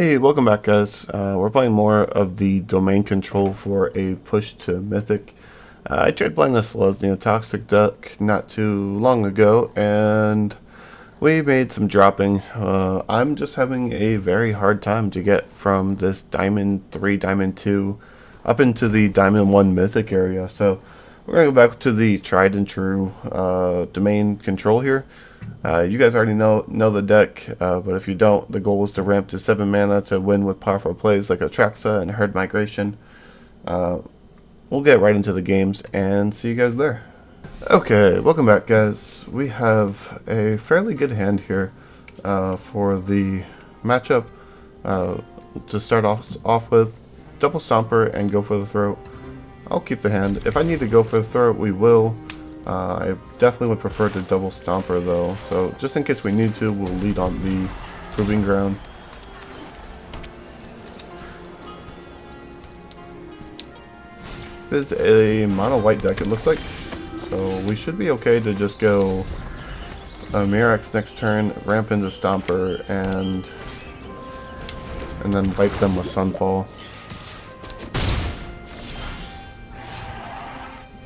Hey, welcome back, guys. We're playing more of the domain control for a push to mythic. I tried playing this Lesnia toxic deck not too long ago, and we made some dropping. I'm just having a very hard time to get from this Diamond 3, Diamond 2 up into the Diamond 1 mythic area. So we're going to go back to the tried and true domain control here. You guys already know the deck, but if you don't, the goal is to ramp to 7 mana to win with powerful plays like Atraxa and Herd Migration. We'll get right into the games and see you guys there. Okay, welcome back, guys. We have a fairly good hand here for the matchup. To start off with, double Stomper and go for the throat. I'll keep the hand. If I need to go for the throat, we will. I definitely would prefer to double Stomper though, so just in case we need to, we'll lead on the Proving Ground. It's a mono white deck, it looks like, so we should be okay to just go Mirax next turn, ramp into Stomper, and then wipe them with Sunfall.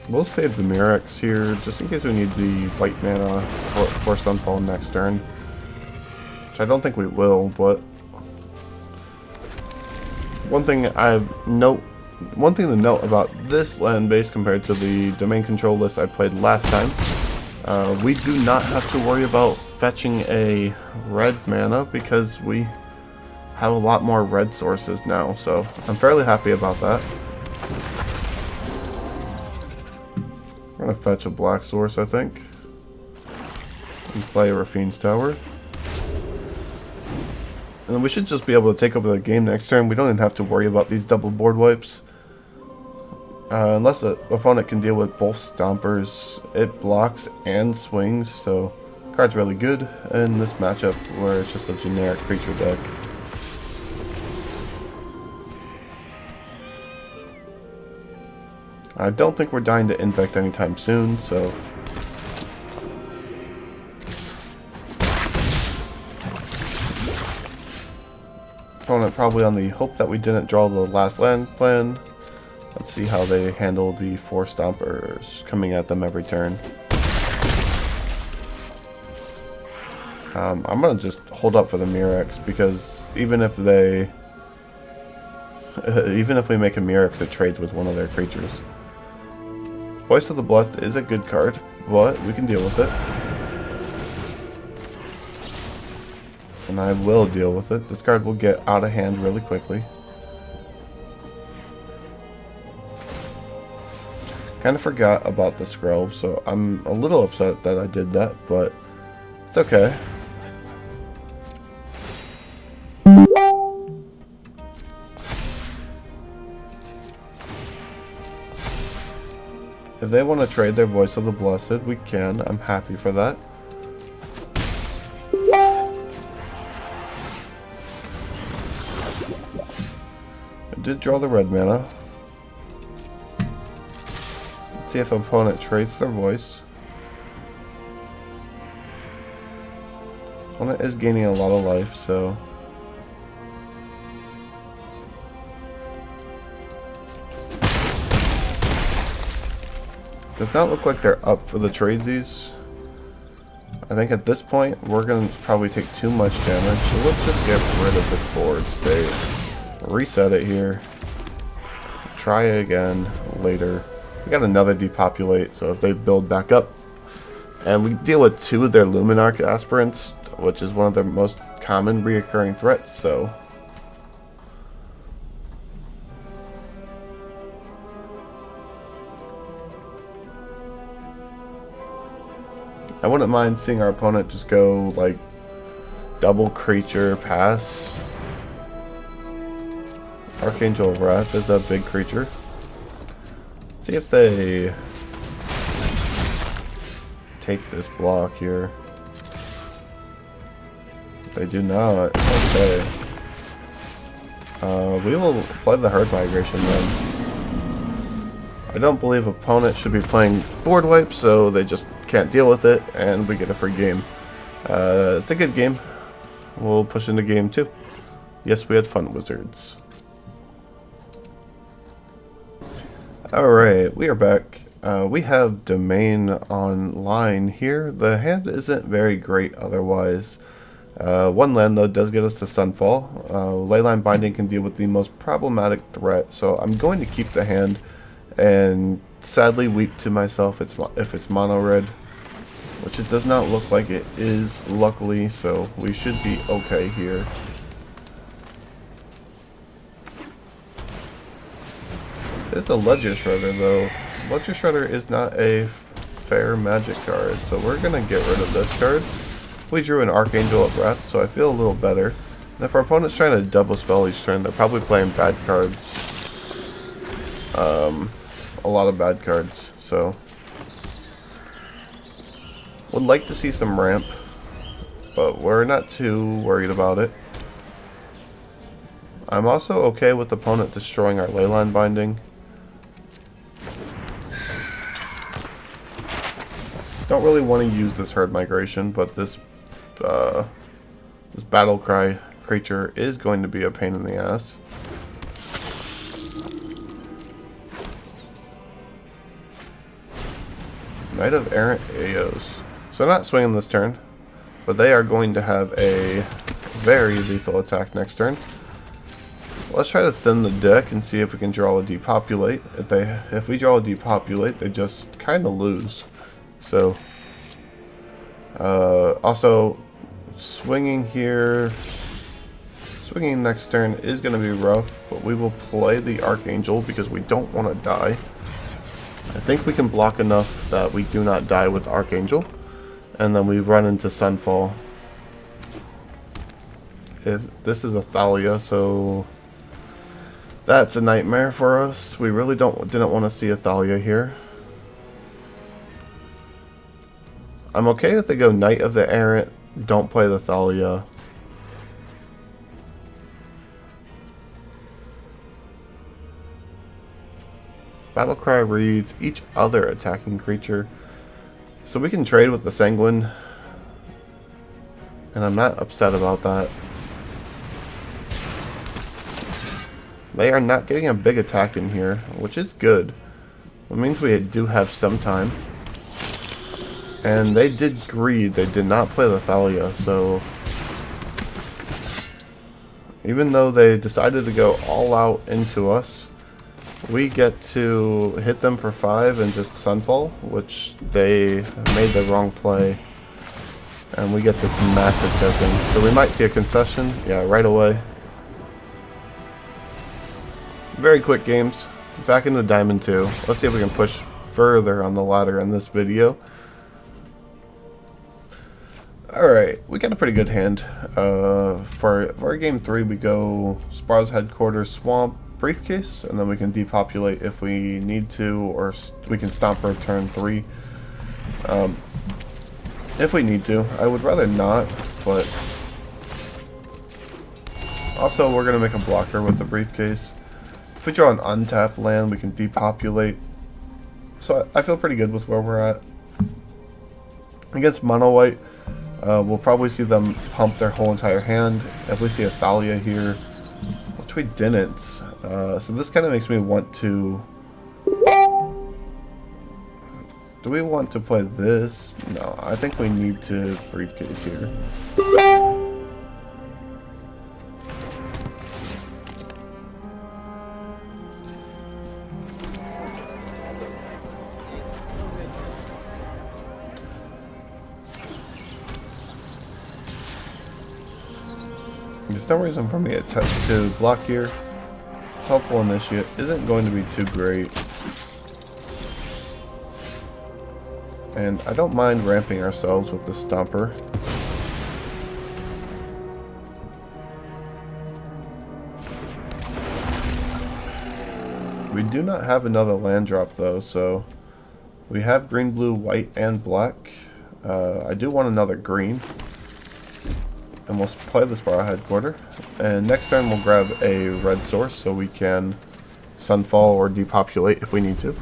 We'll save the Mirax here, just in case we need the white mana for Sunfall next turn. Which I don't think we will, but one thing to note about this land base compared to the domain control list I played last time, we do not have to worry about fetching a red mana because we have a lot more red sources now, so I'm fairly happy about that. I'm gonna fetch a black source, I think, and play Rafine's Tower. And then we should just be able to take over the game next turn. We don't even have to worry about these double board wipes. Unless the opponent can deal with both Stompers, it blocks and swings, so the card's really good in this matchup where it's just a generic creature deck. I don't think we're dying to infect anytime soon, so opponent probably on the hope that we didn't draw the last land plan. Let's see how they handle the 4 Stompers coming at them every turn. I'm gonna just hold up for the Mirax because even if we make a Mirax, it trades with one of their creatures. Voice of the Blessed is a good card, but we can deal with it. And I will deal with it. This card will get out of hand really quickly. Kind of forgot about the Skrelv, so I'm a little upset that I did that, but it's okay. If they want to trade their Voice of the Blessed, we can. I'm happy for that. I did draw the red mana. Let's see if opponent trades their Voice. Opponent is gaining a lot of life, so does not look like they're up for the tradesies. I think at this point we're going to probably take too much damage, so let's just get rid of this board state. Reset it here. Try again later. We got another depopulate, so if they build back up, and we deal with 2 of their Luminarch aspirants, which is one of their most common reoccurring threats, so I wouldn't mind seeing our opponent just go like double creature pass. Archangel Wrath is a big creature. See if they take this block here. They do not. Okay. We will play the Herd Migration then. I don't believe opponent should be playing board wipe, so they just can't deal with it, and we get a free game. It's a good game. We'll push into game 2. Yes, we had fun, wizards. Alright, we are back. We have Domain online here. The hand isn't very great otherwise. One land though does get us to Sunfall. Leyline Binding can deal with the most problematic threat, so I'm going to keep the hand and sadly weep to myself if it's mono red, which it does not look like it is, luckily, so we should be okay here. It's a Ledger Shredder though. Ledger Shredder is not a fair magic card, so we're gonna get rid of this card. We drew an Archangel at breath, so I feel a little better. And if our opponent's trying to double spell each turn, they're probably playing bad cards. A lot of bad cards, so would like to see some ramp, but we're not too worried about it. I'm also okay with the opponent destroying our Leyline Binding. Don't really want to use this Herd Migration, but this Battle Cry creature is going to be a pain in the ass. Knight of Errant Eos. So not swinging this turn, but they are going to have a very lethal attack next turn. Let's try to thin the deck and see if we can draw a Depopulate. If we draw a Depopulate, they just kind of lose. So, also, swinging here, swinging next turn is going to be rough, but we will play the Archangel because we don't want to die. I think we can block enough that we do not die with Archangel, and then we run into Sunfall. This is a Thalia, so that's a nightmare for us. We really didn't want to see a Thalia here. I'm okay if they go Knight of the Errant, don't play the Thalia. Battlecry reads each other attacking creature. So we can trade with the Sanguine, and I'm not upset about that. They are not getting a big attack in here, which is good. It means we do have some time. And they did greed, they did not play the Thalia, so even though they decided to go all out into us, we get to hit them for 5 and just Sunfall, which they made the wrong play. And we get this massive testing. So we might see a concession, yeah, right away. Very quick games. Back into Diamond 2. Let's see if we can push further on the ladder in this video. Alright, we got a pretty good hand. For game 3 we go Spar's Headquarters, Swamp, Briefcase, and then we can depopulate if we need to, or we can stomp for turn 3. If we need to. I would rather not, but also we're going to make a blocker with the Briefcase. If we draw an untapped land, we can depopulate. So I feel pretty good with where we're at. Against Mono White, we'll probably see them pump their whole entire hand. If we see a Thalia here, which we didn't. So this kind of makes me want to... Do we want to play this? No, I think we need to Briefcase here. There's no reason for me to block here. Helpful Initiate isn't going to be too great. And I don't mind ramping ourselves with the Stomper. We do not have another land drop though, so we have green, blue, white, and black. I do want another green. And we'll play the Spar Headquarter. And next turn we'll grab a red source so we can Sunfall or depopulate if we need to.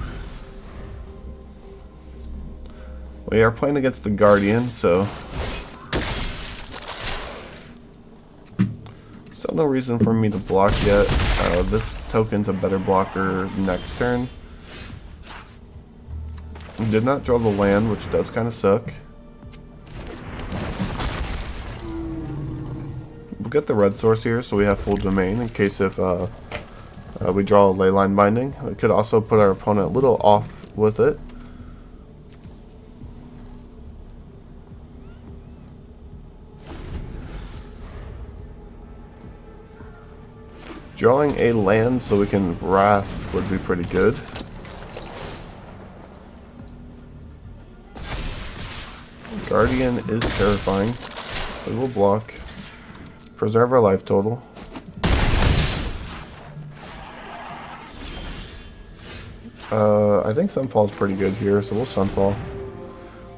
We are playing against the Guardian, so Still no reason for me to block yet. This token's a better blocker next turn. We did not draw the land, which does kind of suck. We'll get the red source here so we have full domain in case if we draw a leyline binding. We could also put our opponent a little off with it. Drawing a land so we can Wrath would be pretty good. Guardian is terrifying. We will block. Preserve our life total. I think Sunfall is pretty good here, so we'll Sunfall.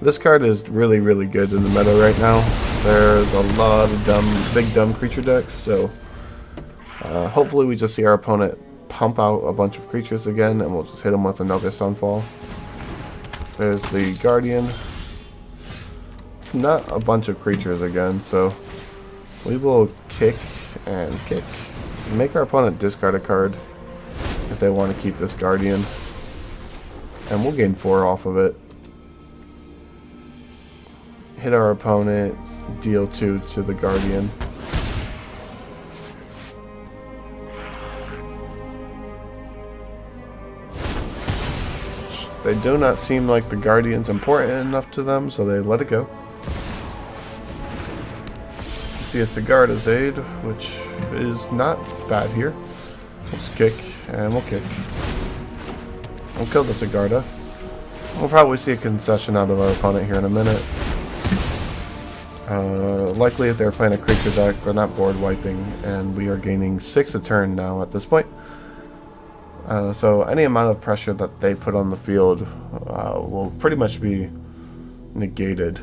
This card is really, really good in the meta right now. There's a lot of big dumb creature decks, so hopefully we just see our opponent pump out a bunch of creatures again, and we'll just hit him with another Sunfall. There's the Guardian. Not a bunch of creatures again, so we will kick and kick. Make our opponent discard a card if they want to keep this Guardian. And we'll gain 4 off of it. Hit our opponent, deal 2 to the Guardian. They do not seem like the Guardian's important enough to them, so they let it go. See a Sigarda's Aid, which is not bad here. We'll just kick, and we'll kick. We'll kill the Sigarda. We'll probably see a concession out of our opponent here in a minute. Likely if they're playing a creature deck, they're not board wiping, and we are gaining 6 a turn now at this point. So any amount of pressure that they put on the field will pretty much be negated.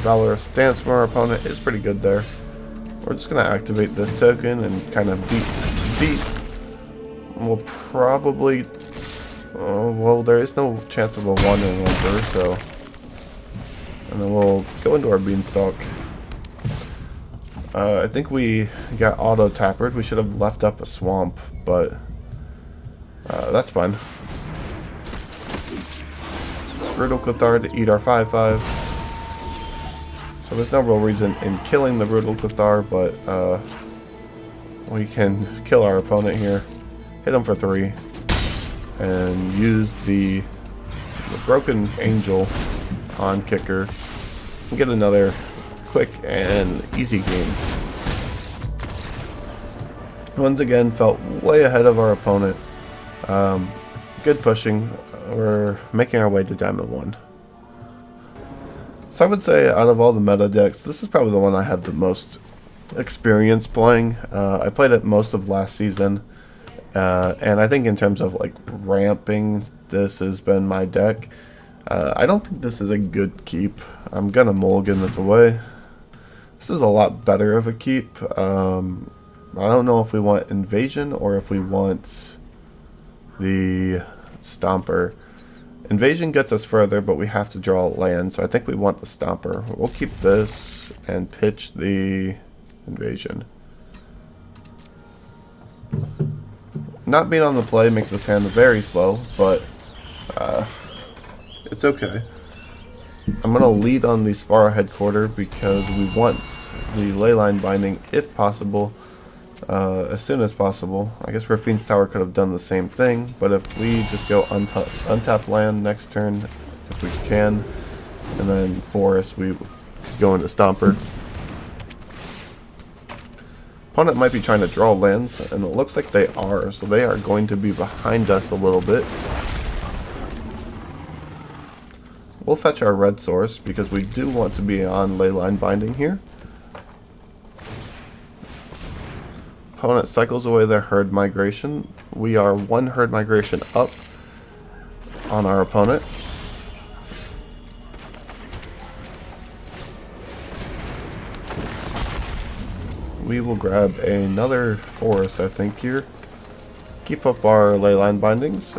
Valorous Stance from our opponent is pretty good there. We're just going to activate this token and kind of beat. We'll probably... well, there is no chance of a 1 in number, so... And then we'll go into our Beanstalk. I think we got auto-tappered. We should have left up a Swamp, but... that's fine. Brutal Cathar to eat our 5/5. So there's no real reason in killing the Brutal Cathar, but we can kill our opponent here, hit him for 3, and use the Broken Angel on kicker and get another quick and easy game. Once again, felt way ahead of our opponent. Good pushing. We're making our way to Diamond 1. So I would say out of all the meta decks, this is probably the one I had the most experience playing. I played it most of last season, and I think in terms of like ramping, this has been my deck. I don't think this is a good keep. I'm gonna mulligan this away. This is a lot better of a keep. I don't know if we want Invasion or if we want the Stomper. Invasion gets us further, but we have to draw land, so I think we want the Stomper. We'll keep this and pitch the Invasion. Not being on the play makes this hand very slow, but it's okay. I'm going to lead on the Sparrow Headquarter because we want the Leyline Binding, if possible, as soon as possible. I guess Raffine's Tower could have done the same thing, but if we just go untap land next turn, if we can, and then Forest, we could go into Stomper. Opponent might be trying to draw lands, and it looks like they are, so they are going to be behind us a little bit. We'll fetch our red source because we do want to be on Leyline Binding here. Opponent cycles away their herd migration. We are 1 herd migration up on our opponent. We will grab another forest, I think, here. Keep up our Leyline Bindings.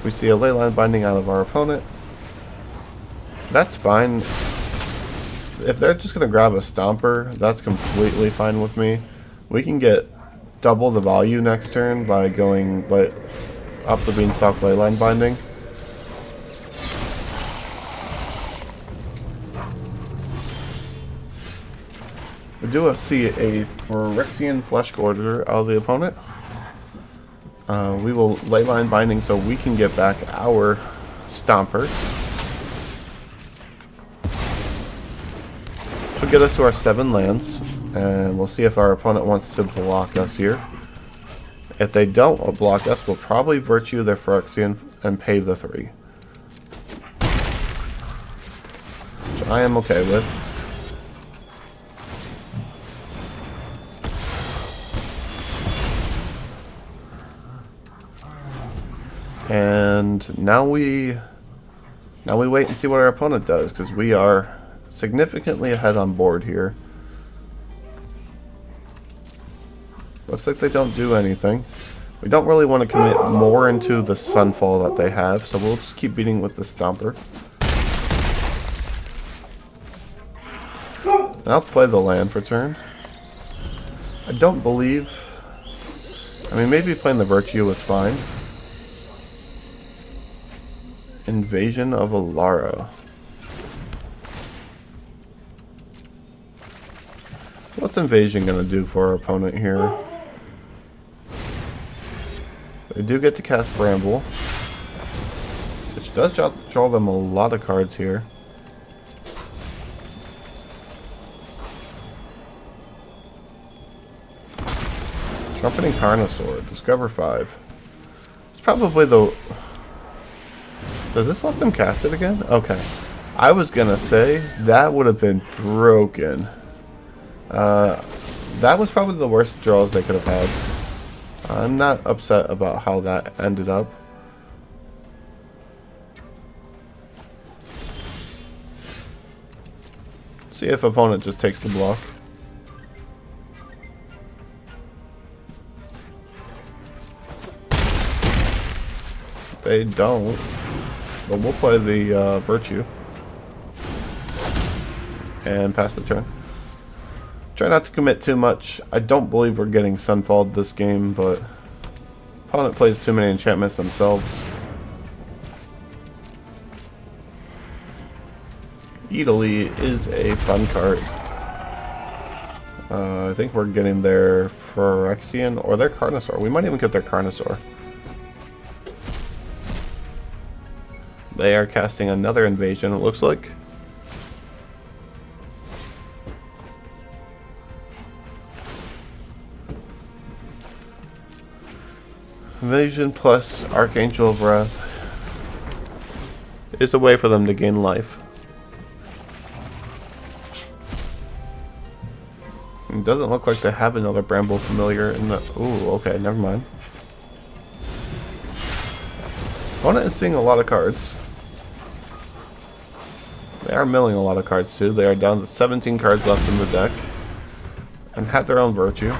We see a leyline binding out of our opponent. That's fine. If they're just going to grab a Stomper, that's completely fine with me. We can get double the value next turn by going up the Beanstalk leyline binding. We do see a Phyrexian Flesh Gorger out of the opponent. We will leyline binding so we can get back our Stomper. Which will get us to our 7 lands. And we'll see if our opponent wants to block us here. If they don't block us, we'll probably Virtue their Phyrexian and pay the 3. Which I am okay with. And now we wait and see what our opponent does, because we are significantly ahead on board here. Looks like they don't do anything. We don't really want to commit more into the Sunfall that they have, so we'll just keep beating with the Stomper. And I'll play the land for turn. I don't believe... I mean, maybe playing the Virtue was fine. Invasion of Alara. So what's Invasion going to do for our opponent here? They do get to cast Bramble, which does draw them a lot of cards here. Trumpeting Carnosaur, discover 5. It's probably the... Does this let them cast it again? Okay. I was gonna say, that would have been broken. That was probably the worst draws they could have had. I'm not upset about how that ended up. See if opponent just takes the block. They don't. But we'll play the Virtue. And pass the turn. Try not to commit too much. I don't believe we're getting Sunfalled this game, but opponent plays too many enchantments themselves. Italy is a fun card. I think we're getting their Phyrexian or their Carnosaur. We might even get their Carnosaur. They are casting another invasion, it looks like. Invasion plus Archangel of Wrath is a way for them to gain life. It doesn't look like they have another Bramble Familiar in the... Ooh, okay, never mind. Opponent is seeing a lot of cards. They are milling a lot of cards too. They are down to 17 cards left in the deck. And have their own Virtue.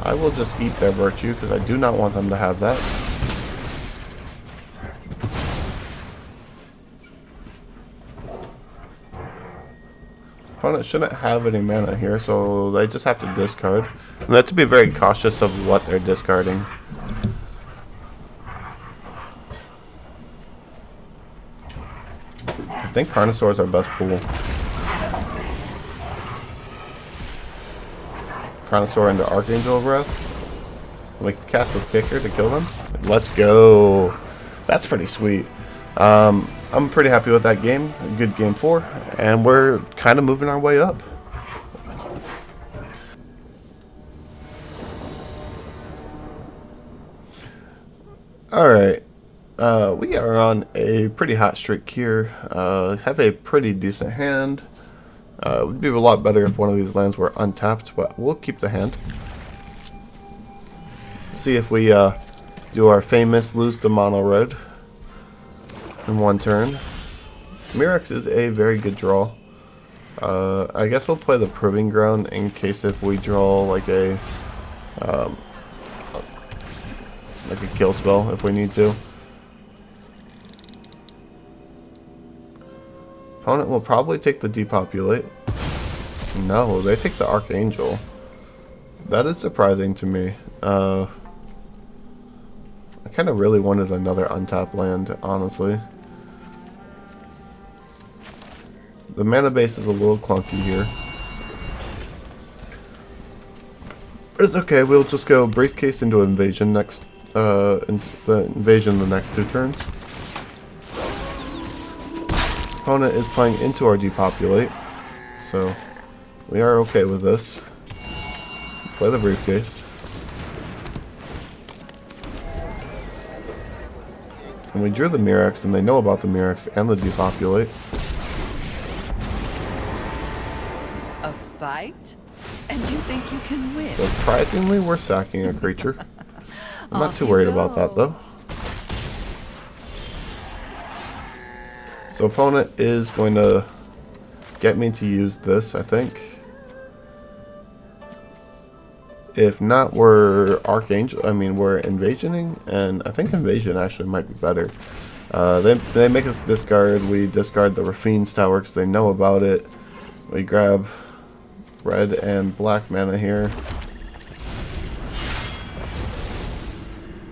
I will just eat their Virtue because I do not want them to have that. Opponent shouldn't have any mana here, so they just have to discard. And they have to be very cautious of what they're discarding. I think Carnosaur is our best pool. Carnosaur into Archangel of Wrath. We can cast this kicker to kill them. Let's go. That's pretty sweet. I'm pretty happy with that game. A good game 4. And we're kind of moving our way up. Alright. We are on a pretty hot streak here. Have a pretty decent hand. It would be a lot better if one of these lands were untapped, but we'll keep the hand. See if we do our famous lose to mono red in one turn. Mirex is a very good draw. I guess we'll play the Proving Ground in case if we draw like a kill spell if we need to. Opponent will probably take the depopulate. No, they take the Archangel. That is surprising to me. I kind of really wanted another untapped land, honestly. The mana base is a little clunky here. But it's okay, we'll just go Briefcase into Invasion next, Invasion the next 2 turns. Opponent is playing into our Depopulate, so we are okay with this. Play the Briefcase. And we drew the Mirrex, and they know about the Mirrex and the Depopulate. A fight? And you think you can win? Surprisingly, we're sacking a creature. I'm not too worried about that, though. So opponent is going to get me to use this, I think. If not, we're Archangel. I mean, we're Invasioning, and I think Invasion actually might be better. They make us discard. We discard the Rafine's Tower because they know about it. We grab red and black mana here.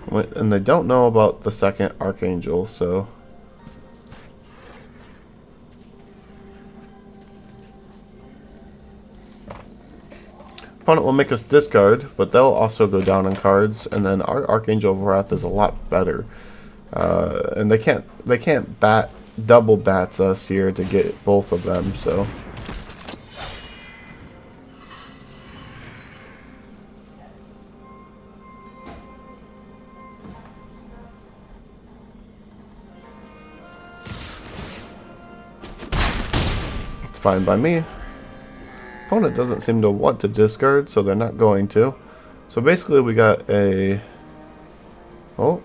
And they don't know about the second Archangel, so... Opponent will make us discard, but they'll also go down on cards, and then our Archangel of Wrath is a lot better. And they can't double bats us here to get both of them, so... It's fine by me. Opponent doesn't seem to want to discard, so they're not going to. So basically we got a... Oh,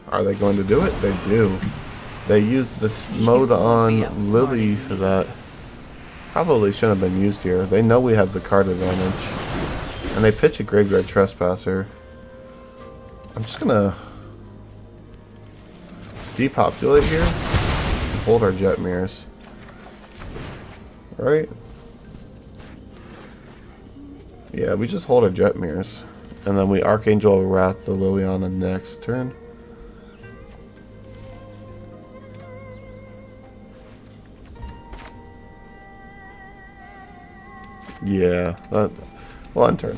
are they going to do it? They do. They used this mode on Lily that probably shouldn't have been used here. They know we have the card advantage. And they pitch a Graveyard Trespasser. I'm just gonna depopulate here and hold our Jet Mirrors. Right? Yeah, we just hold our Jet Mirrors. And then we Archangel of Wrath the Liliana next turn. Yeah, well, end turn.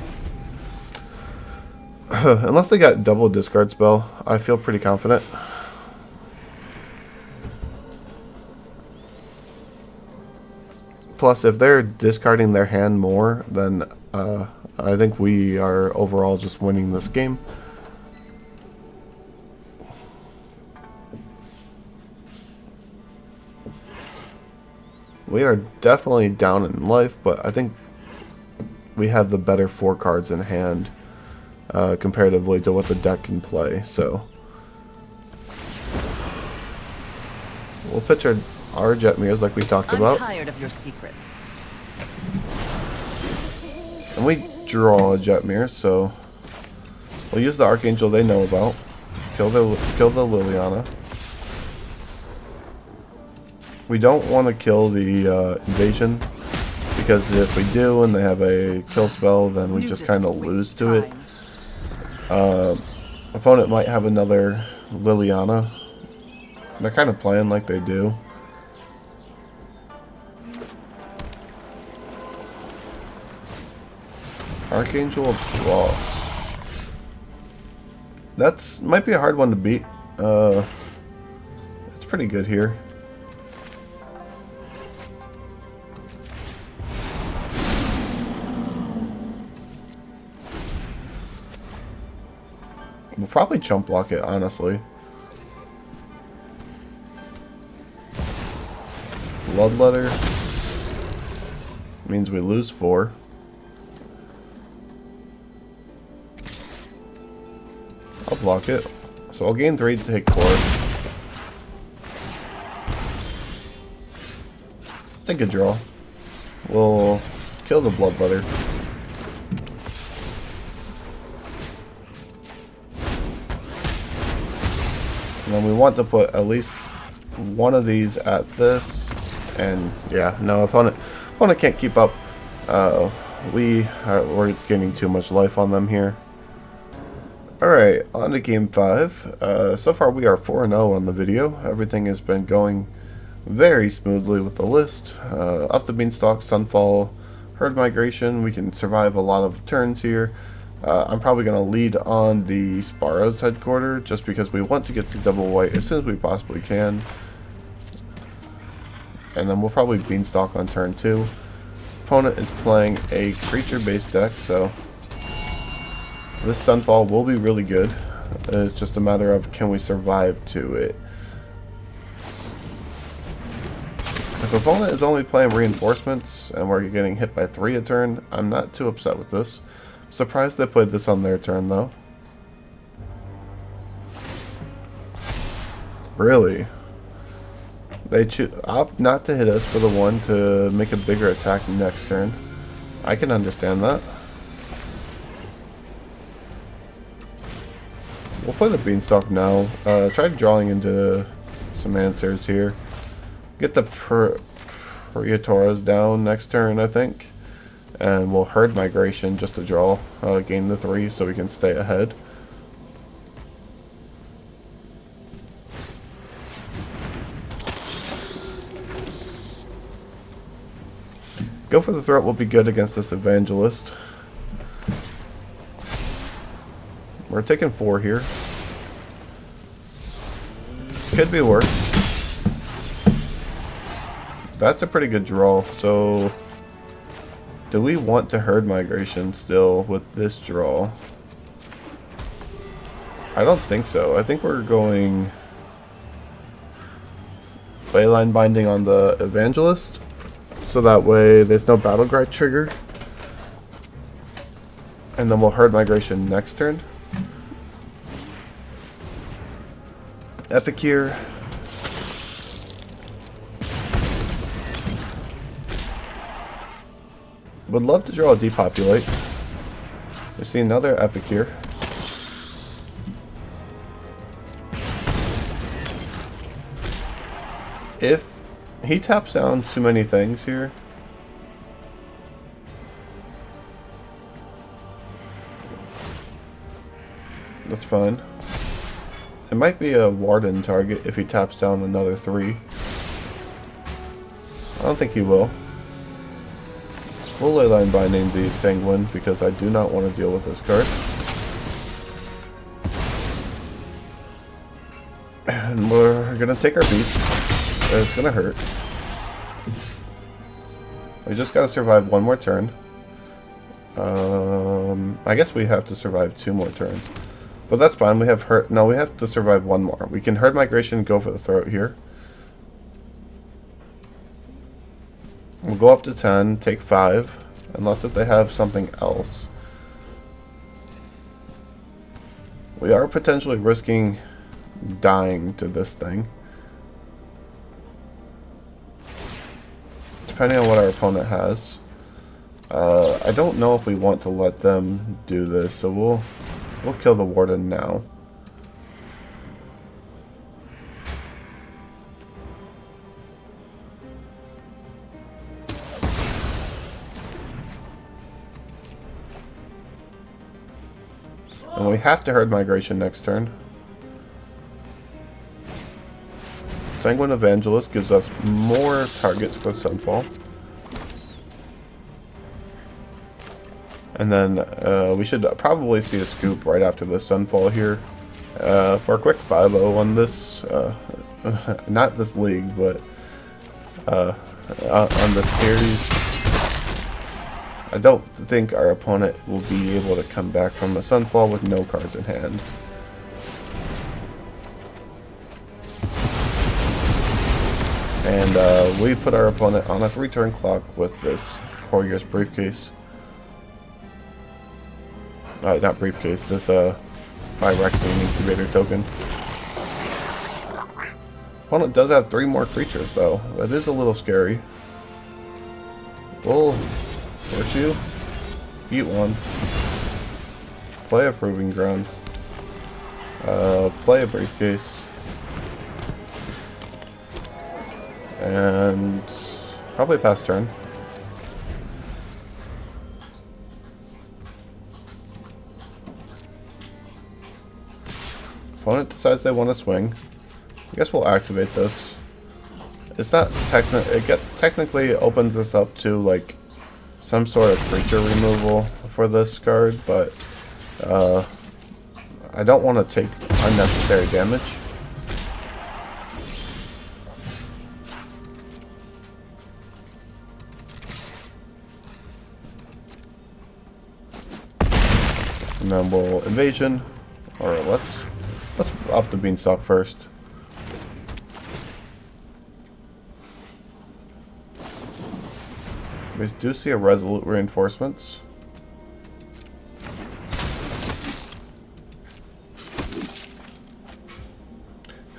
Unless they got double discard spell, I feel pretty confident. Plus, if they're discarding their hand more, then I think we are overall just winning this game. We are definitely down in life, but I think we have the better 4 cards in hand comparatively to what the deck can play. So we'll pitch our Jet Mirrors like we talked about. I'm tired of your secrets. And we draw a Jet Mirror, so we'll use the Archangel they know about. Kill the Liliana. We don't want to kill the Invasion, because if we do and they have a kill spell, then we just kind of lose to it. Opponent might have another Liliana. They're kind of playing like they do. Archangel of Frost. That's might be a hard one to beat. It's pretty good here. We'll probably chump block it, honestly. Bloodletter means we lose 4. I'll block it. So I'll gain 3 to take 4. Take a draw. We'll kill the Bloodletter. And then we want to put at least one of these at this. And yeah, no, opponent can't keep up. We're getting too much life on them here. Alright, on to game 5. So far we are 4-0 on the video. Everything has been going very smoothly with the list. Up the beanstalk, sunfall, herd migration. We can survive a lot of turns here. I'm probably going to lead on the Spara's headquarter just because we want to get to double white as soon as we possibly can. And then we'll probably beanstalk on turn 2. Opponent is playing a creature-based deck, so this sunfall will be really good. It's just a matter of can we survive to it. If opponent is only playing reinforcements and we're getting hit by 3 a turn, I'm not too upset with this. Surprised they played this on their turn though. Really? They opt not to hit us for the 1 to make a bigger attack next turn. I can understand that. We'll play the beanstalk now. Try drawing into some answers here. Get the Priatoras down next turn, I think. And we'll herd migration just to draw, gain the 3 so we can stay ahead. Go for the throat will be good against this evangelist. We're taking 4 here. Could be worse. That's a pretty good draw. So, do we want to herd migration still with this draw? I don't think so. I think we're going Leyline Binding on the evangelist. So that way there's no battle cry trigger. And then we'll herd migration next turn. Epic here. Would love to draw a depopulate. We see another epic here. If he taps down too many things here, that's fine. It might be a Warden target if he taps down another 3. I don't think he will. We'll Leyline Binding the Sanguine because I do not want to deal with this card. And we're going to take our beats. It's going to hurt. We just got to survive 1 more turn. I guess we have to survive 2 more turns. But that's fine. We have no, we have to survive 1 more. We can herd migration and go for the throat here. We'll go up to 10, take 5, unless if they have something else. We are potentially risking dying to this thing. Depending on what our opponent has. I don't know if we want to let them do this, so we'll kill the Warden now. And we have to herd migration next turn. Sanguine Evangelist gives us more targets for Sunfall. And then we should probably see a scoop right after the Sunfall here. For a quick 5-0 on this, not this league, but on this series. I don't think our opponent will be able to come back from a Sunfall with no cards in hand. And we put our opponent on a 3-turn clock with this Courier's Briefcase. Not briefcase, this Phyrexian Incubator token. Opponent does have 3 more creatures though. That is a little scary. We'll force you. Eat 1. Play a Proving Ground. Play a Briefcase. and probably pass turn. Opponent decides they want to swing. I guess we'll activate this. It's not technically opens this up to like some sort of creature removal for this card, but I don't want to take unnecessary damage. And then we'll invasion, or let's up the beanstalk first. We do see a resolute reinforcements.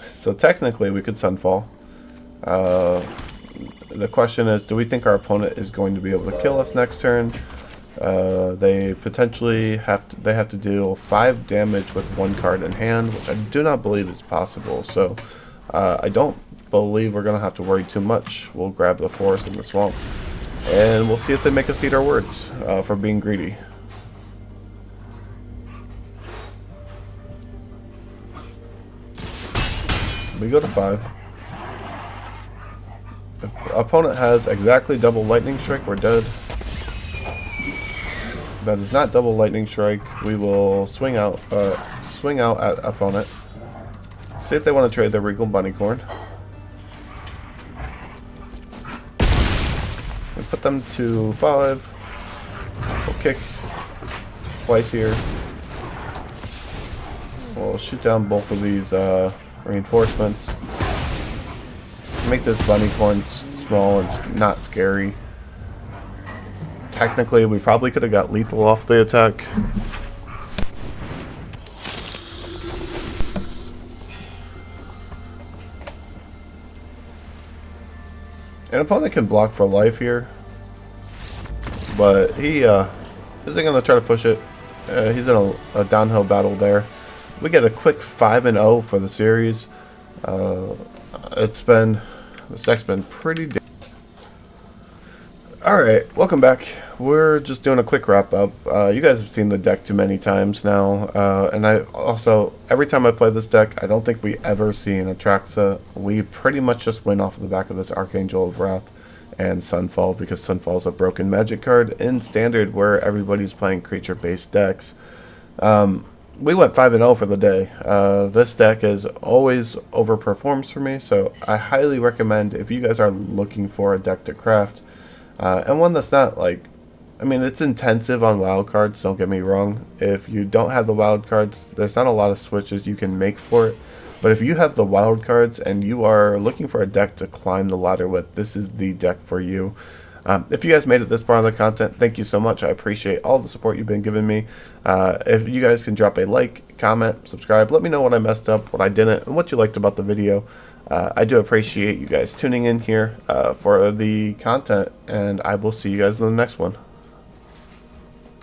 So technically we could Sunfall. The question is, do we think our opponent is going to be able to kill us next turn? They potentially have to deal 5 damage with 1 card in hand, which I do not believe is possible. So I don't believe we're going to have to worry too much. We'll grab the forest and the swamp, and we'll see if they make us eat our words for being greedy. We go to 5. If opponent has exactly double lightning strike, we're dead. That is not double lightning strike. We will swing out at opponent. See if they want to trade their Regal Bunnycorn. We put them to 5. We'll kick twice here. We'll shoot down both of these reinforcements. Make this Bunnycorn small and not scary. Technically, we probably could have got lethal off the attack. An opponent can block for life here, but he isn't going to try to push it. He's in a downhill battle there. We get a quick 5-0 for the series. This deck's been pretty. Alright, welcome back. We're just doing a quick wrap up. You guys have seen the deck too many times now, and I also, every time I play this deck, I don't think we ever see an Atraxa. We pretty much just win off the back of this Archangel of Wrath and Sunfall, because Sunfall is a broken magic card in Standard where everybody's playing creature-based decks. We went 5-0 for the day. This deck is always overperforms for me, so I highly recommend, if you guys are looking for a deck to craft, and one that's not like, I mean, it's intensive on wild cards, don't get me wrong. If you don't have the wild cards, there's not a lot of switches you can make for it. But if you have the wild cards and you are looking for a deck to climb the ladder with, this is the deck for you. If you guys made it this far in the content, thank you so much. I appreciate all the support you've been giving me. If you guys can drop a like, comment, subscribe, let me know what I messed up, what I didn't, and what you liked about the video. I do appreciate you guys tuning in here for the content, and I will see you guys in the next one.